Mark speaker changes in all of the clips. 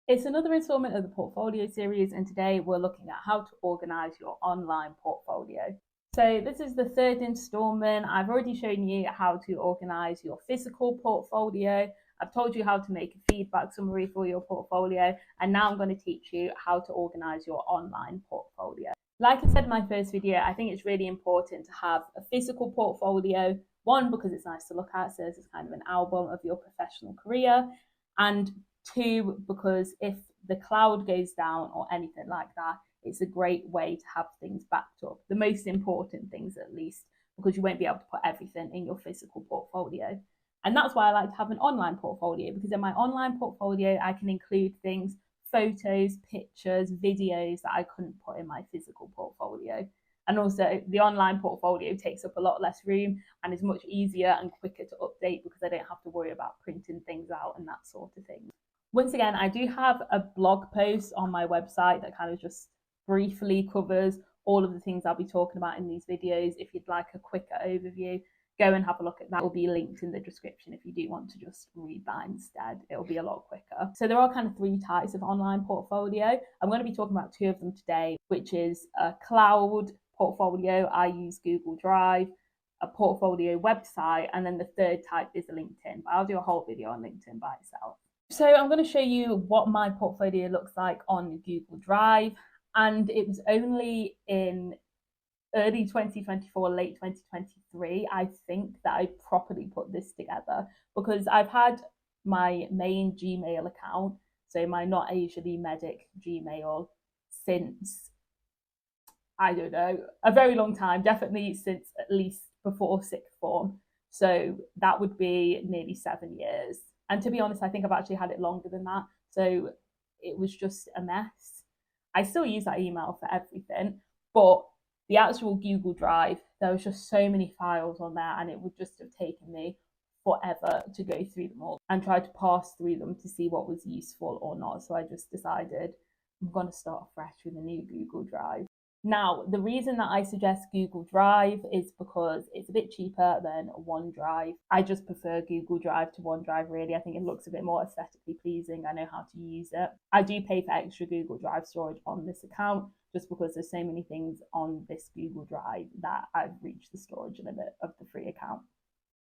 Speaker 1: It's another installment of the portfolio series, and today we're looking at how to organize your online portfolio. So this is the third installment. I've already shown you how to organize your physical portfolio. I've told you how to make a feedback summary for your portfolio, and now I'm going to teach you how to organize your online portfolio. Like I said in my first video, I think it's really important to have a physical portfolio. One, because it's nice to look at, so it's kind of an album of your professional career, and two, because if the cloud goes down or anything like that, it's a great way to have things backed up. The most important things, at least, because you won't be able to put everything in your physical portfolio. And that's why I like to have an online portfolio, because in my online portfolio, I can include things, photos, pictures, videos that I couldn't put in my physical portfolio. And also, the online portfolio takes up a lot less room and is much easier and quicker to update because I don't have to worry about printing things out and that sort of thing. Once again, I do have a blog post on my website that kind of just briefly covers all of the things I'll be talking about in these videos. If you'd like a quicker overview, go and have a look at that. It will be linked in the description if you do want to just read that instead. It'll be a lot quicker. So there are kind of three types of online portfolio. I'm going to be talking about two of them today, which is a cloud portfolio. I use Google Drive, a portfolio website, and then the third type is LinkedIn. But I'll do a whole video on LinkedIn by itself. So I'm going to show you what my portfolio looks like on Google Drive. And it was only in early 2024, late 2023, I think, that I properly put this together, because I've had my main Gmail account, so my Not Aisia Lea Medic Gmail, since, I don't know, a very long time, definitely since at least before sixth form. So that would be nearly 7 years. And to be honest, I think I've actually had it longer than that. So it was just a mess. I still use that email for everything, but the actual Google Drive, there was just so many files on there, and it would just have taken me forever to go through them all and try to pass through them to see what was useful or not. So I just decided I'm going to start fresh with a new Google Drive. Now, the reason that I suggest Google Drive is because it's a bit cheaper than OneDrive. I just prefer Google Drive to OneDrive, really. I think it looks a bit more aesthetically pleasing. I know how to use it. I do pay for extra Google Drive storage on this account, just because there's so many things on this Google Drive that I've reached the storage limit of the free account.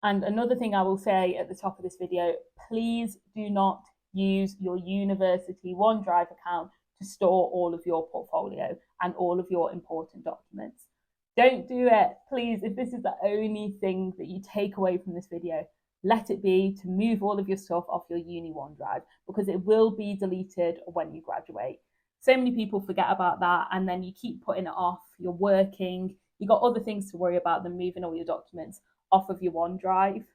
Speaker 1: And another thing I will say at the top of this video, please do not use your university OneDrive account to store all of your portfolio and all of your important documents. Don't do it, please. If this is the only thing that you take away from this video, let it be to move all of your stuff off your uni OneDrive, because it will be deleted when you graduate. So many people forget about that, and then you keep putting it off. You're working, you've got other things to worry about than moving all your documents off of your OneDrive,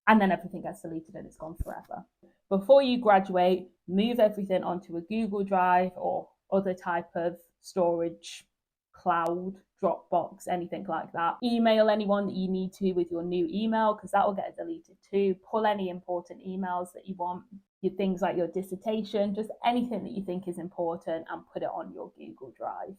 Speaker 1: and then everything gets deleted and it's gone forever. Before you graduate, move everything onto a Google Drive or other type of storage, cloud, Dropbox, anything like that. Email anyone that you need to with your new email, because that will get deleted too. Pull any important emails that you want, your things like your dissertation, just anything that you think is important, and put it on your Google Drive.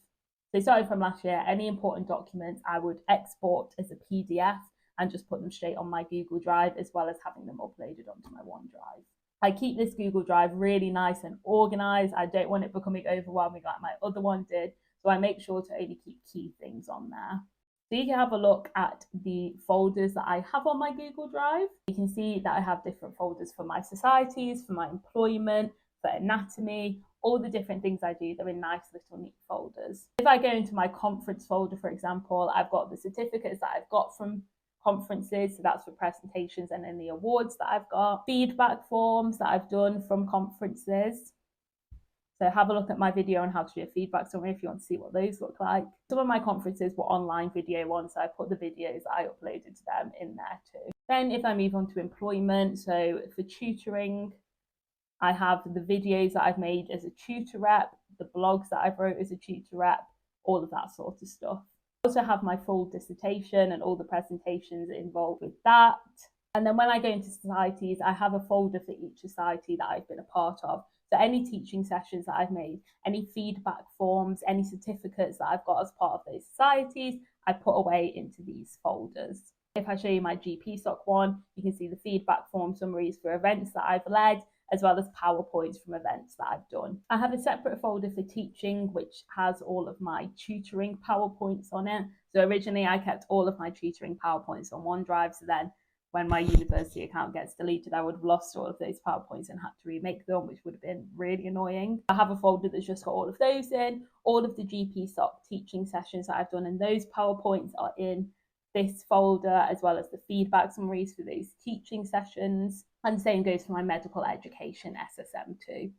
Speaker 1: So starting from last year, any important documents I would export as a PDF and just put them straight on my Google Drive, as well as having them uploaded onto my OneDrive. I keep this Google Drive really nice and organized. I don't want it becoming overwhelming like my other one did, so I make sure to only keep key things on there. So you can have a look at the folders that I have on my Google Drive. You can see that I have different folders for my societies, for my employment, for anatomy, all the different things I do. They're in nice little neat folders. If I go into my conference folder, for example, I've got the certificates that I've got from conferences, so that's for presentations, and then the awards that I've got, feedback forms that I've done from conferences. So have a look at my video on how to do a feedback summary if you want to see what those look like. Some of my conferences were online video ones, so I put the videos that I uploaded to them in there too. Then if I move on to employment, so for tutoring, I have the videos that I've made as a tutor rep, the blogs that I've wrote as a tutor rep, all of that sort of stuff. I also have my full dissertation and all the presentations involved with that. And then when I go into societies, I have a folder for each society that I've been a part of. So any teaching sessions that I've made, any feedback forms, any certificates that I've got as part of those societies, I put away into these folders. If I show you my GP Soc one, you can see the feedback form summaries for events that I've led, as well as PowerPoints from events that I've done. I have a separate folder for teaching, which has all of my tutoring PowerPoints on it. So originally I kept all of my tutoring PowerPoints on OneDrive, so then when my university account gets deleted, I would have lost all of those PowerPoints and had to remake them, which would have been really annoying. I have a folder that's just got all of those in. All of the GP-SOC teaching sessions that I've done, and those PowerPoints are in this folder, as well as the feedback summaries for those teaching sessions. And the same goes for my medical education SSM too.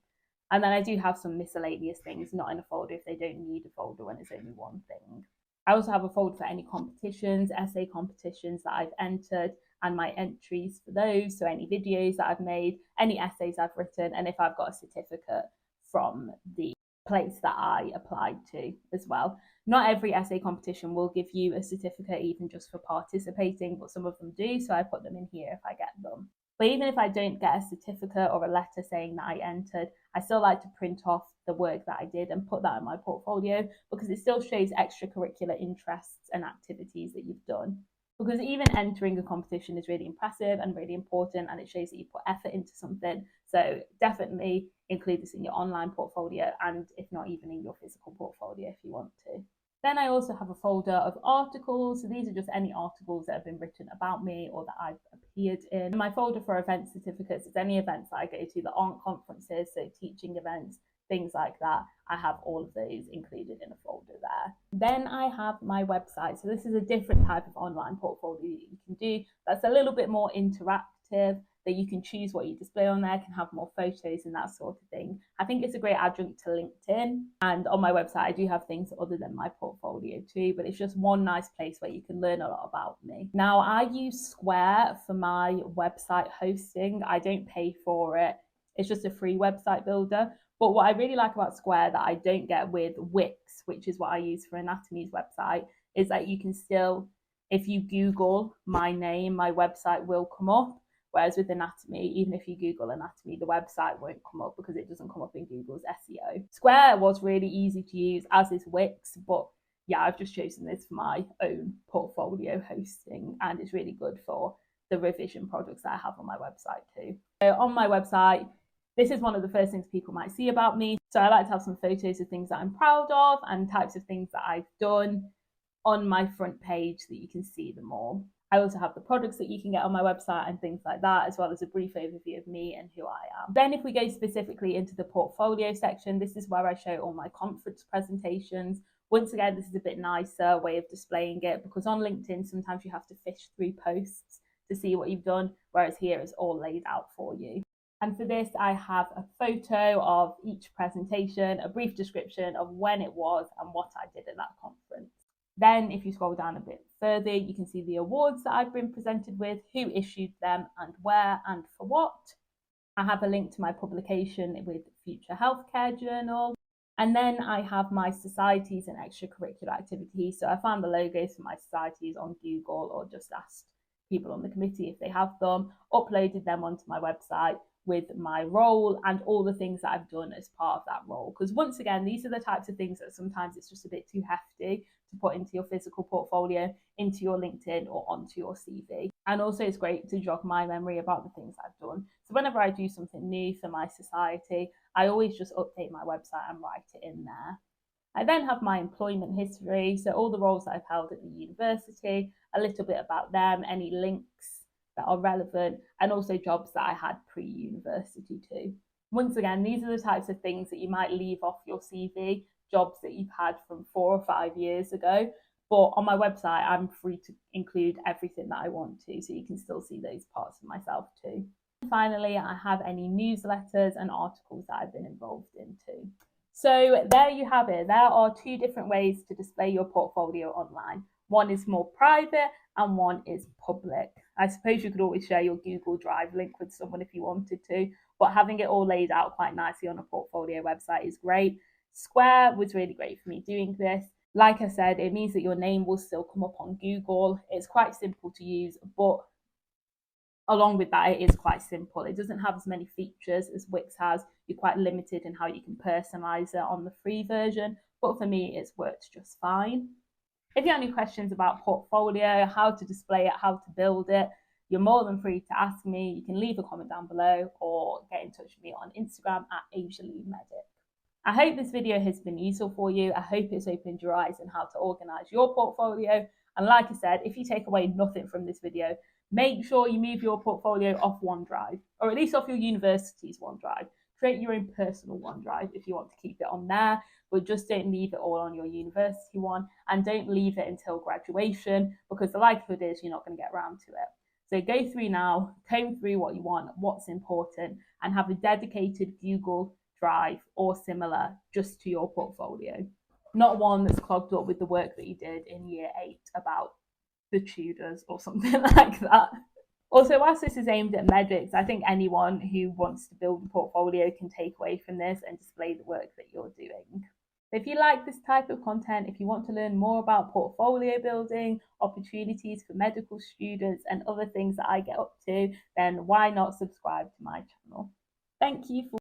Speaker 1: And then I do have some miscellaneous things not in a folder if they don't need a folder when it's only one thing. I also have a folder for any competitions, essay competitions that I've entered, and my entries for those. So any videos that I've made, any essays I've written, and if I've got a certificate from the place that I applied to as well. Not every essay competition will give you a certificate even just for participating, but some of them do, so I put them in here if I get them. But even if I don't get a certificate or a letter saying that I entered, I still like to print off the work that I did and put that in my portfolio, because it still shows extracurricular interests and activities that you've done. Because even entering a competition is really impressive and really important, and it shows that you put effort into something. So definitely include this in your online portfolio, and if not, even in your physical portfolio if you want to. Then I also have a folder of articles. So these are just any articles that have been written about me or that I've appeared in. My folder for event certificates is any events that I go to that aren't conferences, so teaching events, things like that. I have all of those included in a folder there. Then I have my website. So this is a different type of online portfolio that you can do that's a little bit more interactive, that you can choose what you display on there, can have more photos and that sort of thing. I think it's a great adjunct to LinkedIn. And on my website, I do have things other than my portfolio too, but it's just one nice place where you can learn a lot about me. Now, I use Square for my website hosting. I don't pay for it. It's just a free website builder. But what I really like about Square that I don't get with Wix, which is what I use for Anatomy's website, is that you can still, if you Google my name, my website will come up. Whereas with Anatomy, even if you Google Anatomy, the website won't come up because it doesn't come up in Google's SEO. Square was really easy to use, as is Wix, but yeah, I've just chosen this for my own portfolio hosting, and it's really good for the revision projects that I have on my website too. So on my website, this is one of the first things people might see about me. So I like to have some photos of things that I'm proud of and types of things that I've done on my front page so that you can see them all. I also have the products that you can get on my website and things like that, as well as a brief overview of me and who I am. Then if we go specifically into the portfolio section, this is where I show all my conference presentations. Once again, this is a bit nicer way of displaying it, because on LinkedIn, sometimes you have to fish through posts to see what you've done, whereas here it's all laid out for you. And for this, I have a photo of each presentation, a brief description of when it was and what I did at that conference. Then if you scroll down a bit further, you can see the awards that I've been presented with, who issued them and where and for what. I have a link to my publication with Future Healthcare Journal. And then I have my societies and extracurricular activities. So I found the logos for my societies on Google, or just asked people on the committee if they have them, uploaded them onto my website with my role and all the things that I've done as part of that role. Because once again, these are the types of things that sometimes it's just a bit too hefty to put into your physical portfolio, into your LinkedIn or onto your CV. And also it's great to jog my memory about the things I've done. So whenever I do something new for my society, I always just update my website and write it in there. I then have my employment history, so all the roles that I've held at the university, a little bit about them, any links that are relevant, and also jobs that I had pre-university too. Once again, these are the types of things that you might leave off your CV, jobs that you've had from 4 or 5 years ago. But on my website, I'm free to include everything that I want to, so you can still see those parts of myself too. And finally, I have any newsletters and articles that I've been involved in too. So there you have it. There are 2 different ways to display your portfolio online. One is more private and one is public. I suppose you could always share your Google Drive link with someone if you wanted to, but having it all laid out quite nicely on a portfolio website is great. Square was really great for me doing this. Like I said, it means that your name will still come up on Google. It's quite simple to use, but along with that, it is quite simple. It doesn't have as many features as Wix has. You're quite limited in how you can personalize it on the free version, but for me, it's worked just fine. If you have any questions about portfolio, how to display it, how to build it, you're more than free to ask me. You can leave a comment down below or get in touch with me on Instagram at Aisia Lea Medic. I hope this video has been useful for you. I hope it's opened your eyes on how to organise your portfolio. And like I said, if you take away nothing from this video, make sure you move your portfolio off OneDrive, or at least off your university's OneDrive. Create your own personal OneDrive if you want to keep it on there, but just don't leave it all on your university one, and don't leave it until graduation, because the likelihood is you're not going to get around to it. So go through now, comb through what you want, what's important, and have a dedicated Google Drive or similar just to your portfolio. Not one that's clogged up with the work that you did in year 8 about the Tudors or something like that. Also, whilst this is aimed at medics, I think anyone who wants to build a portfolio can take away from this and display the work that you're doing. If you like this type of content, if you want to learn more about portfolio building, opportunities for medical students, and other things that I get up to, then why not subscribe to my channel? Thank you for